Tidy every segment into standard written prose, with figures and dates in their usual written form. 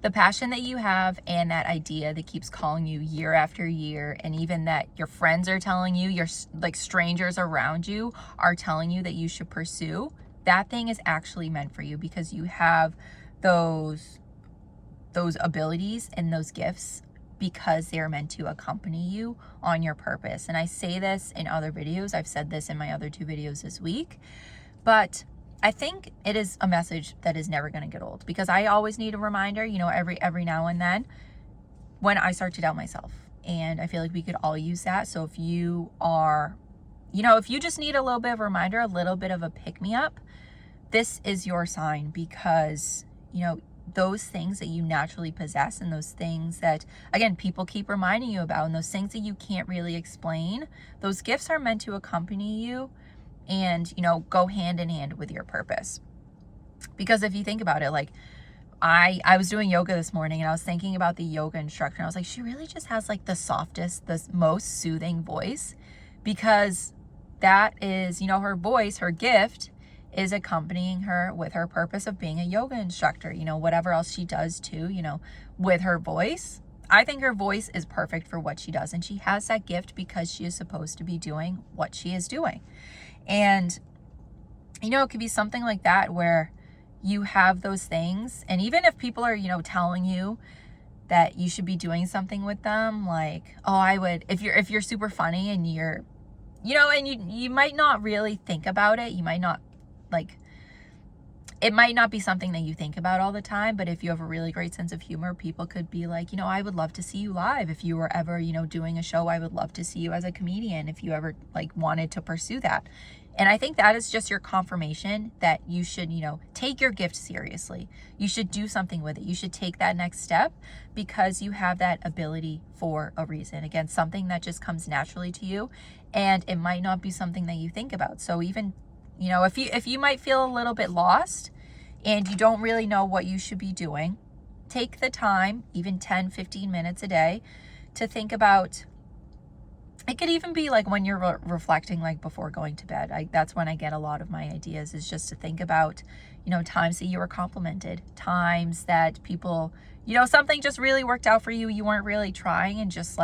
The passion that you have and that idea that keeps calling you year after year, and even that your friends are telling you, your like strangers around you are telling you that you should pursue, that thing is actually meant for you because you have those abilities and those gifts because they are meant to accompany you on your purpose. And I say this in other videos. I've said this in my other 2 videos this week, but I think it is a message that is never going to get old because I always need a reminder, every now and then when I start to doubt myself. And I feel like we could all use that. So if you are, if you just need a little bit of a reminder, a little bit of a pick-me-up, this is your sign because, those things that you naturally possess and those things that, again, people keep reminding you about and those things that you can't really explain, those gifts are meant to accompany you and, go hand in hand with your purpose. Because if you think about it, like I was doing yoga this morning and I was thinking about the yoga instructor and I was like, she really just has like the softest, the most soothing voice because that is, her voice, her gift is accompanying her with her purpose of being a yoga instructor, whatever else she does too, with her voice. I think her voice is perfect for what she does. And she has that gift because she is supposed to be doing what she is doing. And, it could be something like that where you have those things. And even if people are, telling you that you should be doing something with them, like, oh, I would, if you're super funny and you're, and you might not really think about it. You might not it might not be something that you think about all the time, but if you have a really great sense of humor, people could be like, I would love to see you live. If you were ever, doing a show, I would love to see you as a comedian if you ever wanted to pursue that. And I think that is just your confirmation that you should, take your gift seriously. You should do something with it. You should take that next step because you have that ability for a reason. Again, something that just comes naturally to you, and it might not be something that you think about. So even if you might feel a little bit lost and you don't really know what you should be doing, take the time, even 10, 15 minutes a day, to think about. It could even be like when you're reflecting, like before going to bed. That's when I get a lot of my ideas, is just to think about, times that you were complimented, times that people, something just really worked out for you. You weren't really trying and just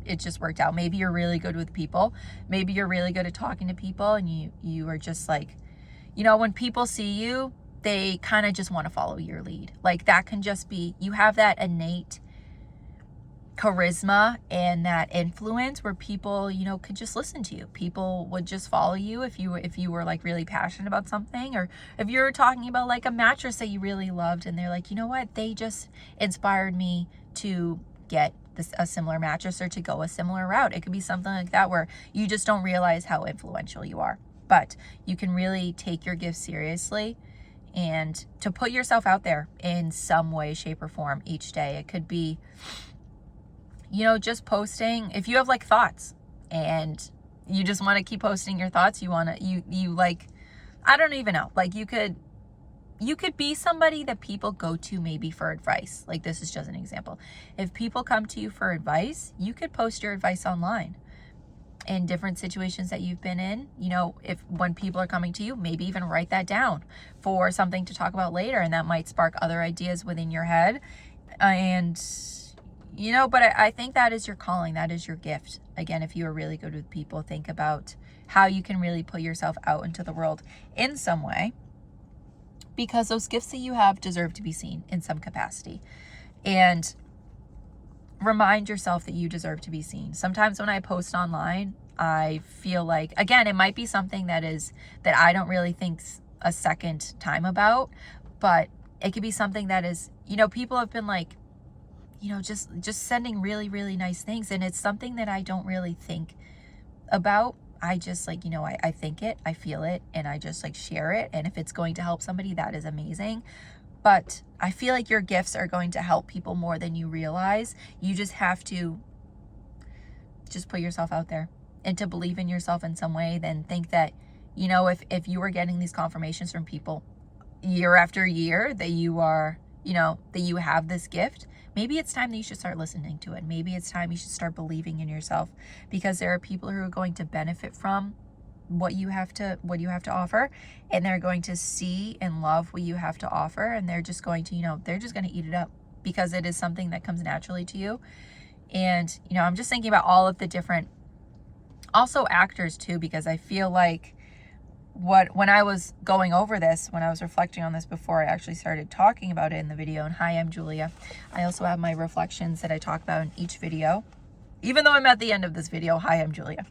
it just worked out. Maybe you're really good with people. Maybe you're really good at talking to people and you are just like, when people see you, they kind of just want to follow your lead. Like that can just be, you have that innate charisma and that influence where people, could just listen to you. People would just follow you if you were like really passionate about something, or if you were talking about like a mattress that you really loved and they're like, what, they just inspired me to get a similar mattress or to go a similar route. It could be something like that where you just don't realize how influential you are, but you can really take your gifts seriously and to put yourself out there in some way, shape, or form each day. It could be, just posting. If you have like thoughts and you just want to keep posting your thoughts, I don't even know, like you could be somebody that people go to maybe for advice. Like this is just an example. If people come to you for advice, you could post your advice online in different situations that you've been in. When people are coming to you, maybe even write that down for something to talk about later. And that might spark other ideas within your head. And, but I think that is your calling. That is your gift. Again, if you are really good with people, think about how you can really put yourself out into the world in some way, because those gifts that you have deserve to be seen in some capacity. And remind yourself that you deserve to be seen. Sometimes when I post online, I feel like, again, it might be something that I don't really think a second time about, but it could be something that is, people have been like, just sending really, really nice things. And it's something that I don't really think about. I just I think it, I feel it, and I just share it. And if it's going to help somebody, that is amazing. But I feel like your gifts are going to help people more than you realize. You just have to just put yourself out there and to believe in yourself in some way. Then think that, if you were getting these confirmations from people year after year that you are, that you have this gift, maybe it's time that you should start listening to it. Maybe it's time you should start believing in yourself, because there are people who are going to benefit from what you have to offer, and they're going to see and love what you have to offer, and they're just going to, they're just going to eat it up because it is something that comes naturally to you. And, I'm just thinking about all of the different, also actors too, because I feel like when I was going over this, when I was reflecting on this before I actually started talking about it in the video, and hi, I'm Julia. I also have my reflections that I talk about in each video, even though I'm at the end of this video. Hi, I'm Julia.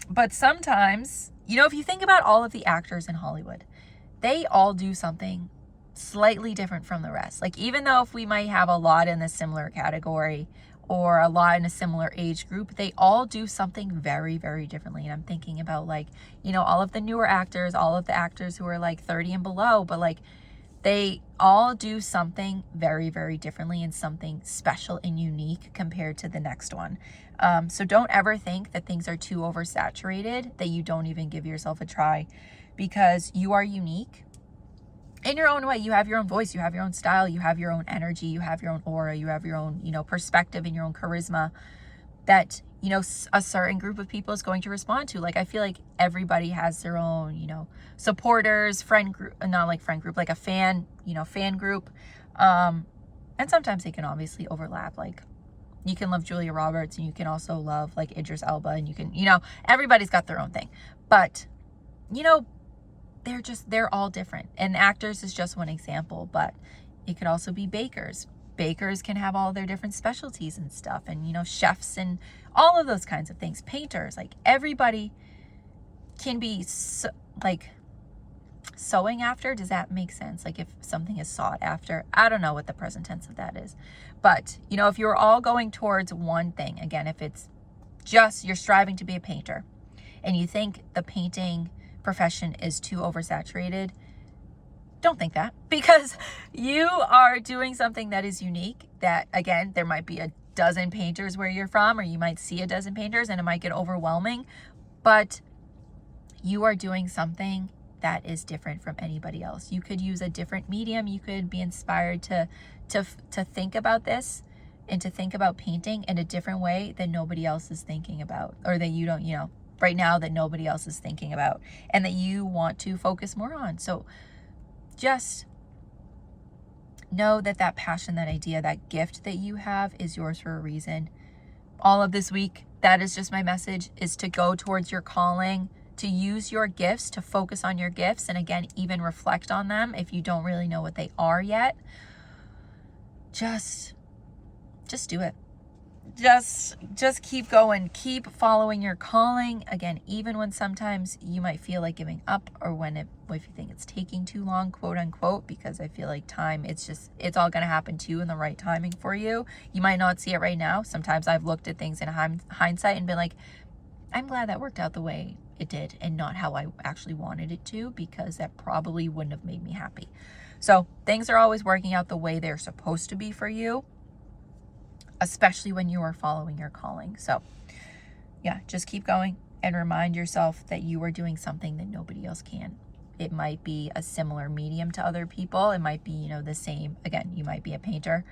But sometimes, if you think about all of the actors in Hollywood, they all do something slightly different from the rest. Like, even though if we might have a lot in a similar category or a lot in a similar age group, they all do something very, very differently. And I'm thinking about all of the newer actors, all of the actors who are like 30 and below, but they all do something very, very differently and something special and unique compared to the next one. So don't ever think that things are too oversaturated, that you don't even give yourself a try, because you are unique in your own way. You have your own voice, you have your own style, you have your own energy, you have your own aura, you have your own, perspective and your own charisma that, a certain group of people is going to respond to. I feel like everybody has their own, supporters, friend group, not like friend group, like a fan, fan group. And sometimes they can obviously overlap. You can love Julia Roberts and you can also love Idris Elba, and you can, everybody's got their own thing. But, they're all different. And actors is just one example, but it could also be bakers. Bakers can have all their different specialties and stuff, and, chefs and all of those kinds of things. Painters, everybody can be sewing after. Does that make sense? If something is sought after, I don't know what the present tense of that is. But, if you're all going towards one thing, again, if it's just you're striving to be a painter and you think the painting profession is too oversaturated, don't think that, because you are doing something that is unique, that, again, there might be a dozen painters where you're from, or you might see a dozen painters and it might get overwhelming, but you are doing something that is different from anybody else. You could use a different medium. You could be inspired to think about this and to think about painting in a different way that nobody else is thinking about, or that you don't, right now, that nobody else is thinking about, and that you want to focus more on. So just know that passion, that idea, that gift that you have is yours for a reason. All of this week, that is just my message, is to go towards your calling, to use your gifts, to focus on your gifts, and again, even reflect on them if you don't really know what they are yet. Just do it. Just keep going, keep following your calling. Again, even when sometimes you might feel like giving up, or if you think it's taking too long, quote unquote, because I feel like time, it's all going to happen to you in the right timing for you. You might not see it right now. Sometimes I've looked at things in hindsight and been like, I'm glad that worked out the way it did and not how I actually wanted it to, because that probably wouldn't have made me happy. So things are always working out the way they're supposed to be for you, especially when you are following your calling. So yeah, just keep going and remind yourself that you are doing something that nobody else can. It might be a similar medium to other people. It might be, the same. Again, you might be a painter,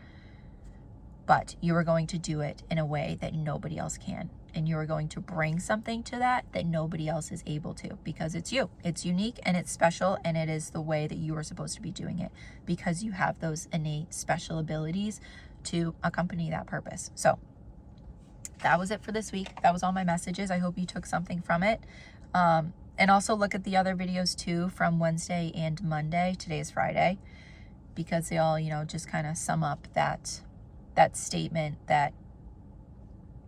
but you are going to do it in a way that nobody else can. And you are going to bring something to that nobody else is able to, because it's you. It's unique and it's special, and it is the way that you are supposed to be doing it, because you have those innate special abilities to accompany that purpose. So that was it for this week. That was all my messages. I hope you took something from it. And also look at the other videos too from Wednesday and Monday. Today is Friday, because they all, just kind of sum up that statement that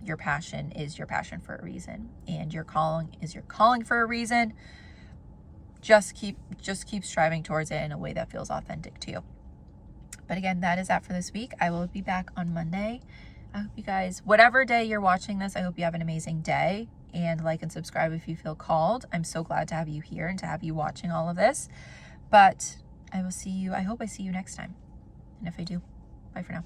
your passion is your passion for a reason, and your calling is your calling for a reason. Just keep striving towards it in a way that feels authentic to you. But again, that is that for this week. I will be back on Monday. I hope you guys, whatever day you're watching this, I hope you have an amazing day, and like and subscribe if you feel called. I'm so glad to have you here and to have you watching all of this. But I will see you. I hope I see you next time. And if I do, bye for now.